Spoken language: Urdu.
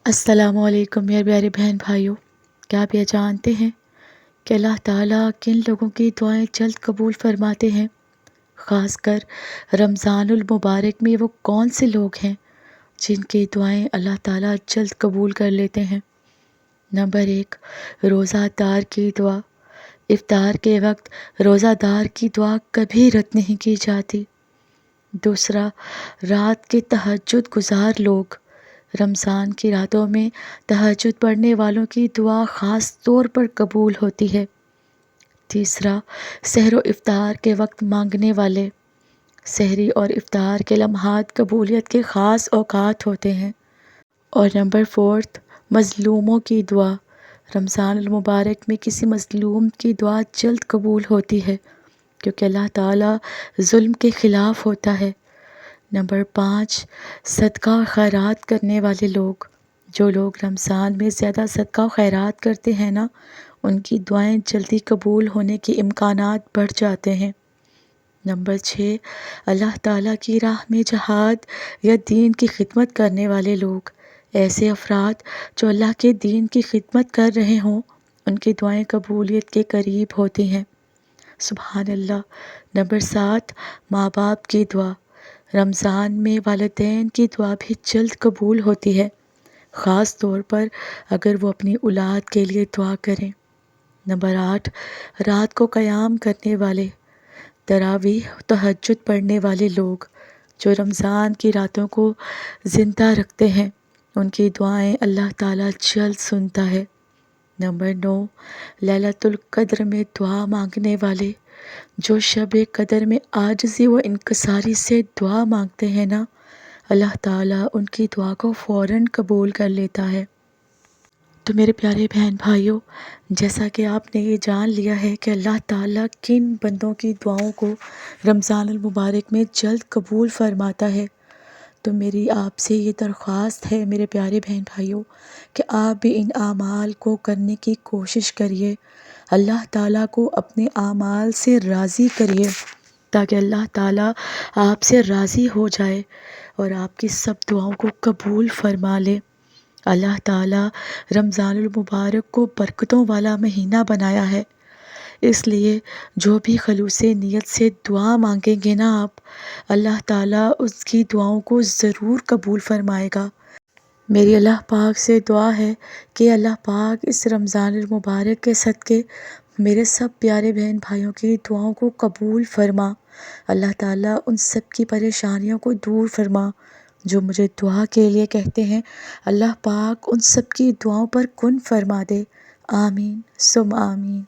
السلام علیکم میرے پیارے بہن بھائیوں، کیا آپ یہ جانتے ہیں کہ اللہ تعالیٰ کن لوگوں کی دعائیں جلد قبول فرماتے ہیں؟ خاص کر رمضان المبارک میں وہ کون سے لوگ ہیں جن کی دعائیں اللہ تعالیٰ جلد قبول کر لیتے ہیں؟ نمبر 1، روزہ دار کی دعا۔ افطار کے وقت روزہ دار کی دعا کبھی رد نہیں کی جاتی۔ دوسرا، رات کے تہجد گزار لوگ۔ رمضان کی راتوں میں تہجد پڑھنے والوں کی دعا خاص طور پر قبول ہوتی ہے۔ تیسرا، سحر و افطار کے وقت مانگنے والے۔ سحری اور افطار کے لمحات قبولیت کے خاص اوقات ہوتے ہیں۔ اور نمبر 4، مظلوموں کی دعا۔ رمضان المبارک میں کسی مظلوم کی دعا جلد قبول ہوتی ہے کیونکہ اللہ تعالیٰ ظلم کے خلاف ہوتا ہے۔ نمبر 5، صدقہ و خیرات کرنے والے لوگ۔ جو لوگ رمضان میں زیادہ صدقہ و خیرات کرتے ہیں نا، ان کی دعائیں جلدی قبول ہونے کے امکانات بڑھ جاتے ہیں۔ نمبر 6، اللہ تعالیٰ کی راہ میں جہاد یا دین کی خدمت کرنے والے لوگ۔ ایسے افراد جو اللہ کے دین کی خدمت کر رہے ہوں، ان کی دعائیں قبولیت کے قریب ہوتی ہیں۔ سبحان اللہ۔ نمبر 7، ماں باپ کی دعا۔ رمضان میں والدین کی دعا بھی جلد قبول ہوتی ہے، خاص طور پر اگر وہ اپنی اولاد کے لیے دعا کریں۔ نمبر 8، رات کو قیام کرنے والے۔ تراویح تہجد پڑھنے والے لوگ جو رمضان کی راتوں کو زندہ رکھتے ہیں، ان کی دعائیں اللہ تعالیٰ جلد سنتا ہے۔ نمبر 9، لیلۃ القدر میں دعا مانگنے والے۔ جو شب قدر میں عاجزی و انکساری سے دعا مانگتے ہیں نا، اللہ تعالیٰ ان کی دعا کو فوراً قبول کر لیتا ہے۔ تو میرے پیارے بہن بھائیوں، جیسا کہ آپ نے یہ جان لیا ہے کہ اللہ تعالیٰ کن بندوں کی دعاؤں کو رمضان المبارک میں جلد قبول فرماتا ہے، تو میری آپ سے یہ درخواست ہے میرے پیارے بہن بھائیوں کہ آپ بھی ان اعمال کو کرنے کی کوشش کریے، اللہ تعالیٰ کو اپنے اعمال سے راضی کریے تاکہ اللہ تعالیٰ آپ سے راضی ہو جائے اور آپ کی سب دعاؤں کو قبول فرما لے۔ اللہ تعالیٰ رمضان المبارک کو برکتوں والا مہینہ بنایا ہے، اس لیے جو بھی خلوص نیت سے دعا مانگیں گے نا آپ، اللہ تعالیٰ اس کی دعاؤں کو ضرور قبول فرمائے گا۔ میری اللہ پاک سے دعا ہے کہ اللہ پاک اس رمضان المبارک کے صدقے میرے سب پیارے بہن بھائیوں کی دعاؤں کو قبول فرما۔ اللہ تعالیٰ ان سب کی پریشانیوں کو دور فرما جو مجھے دعا کے لیے کہتے ہیں۔ اللہ پاک ان سب کی دعاؤں پر کن فرما دے۔ آمین ثم آمین۔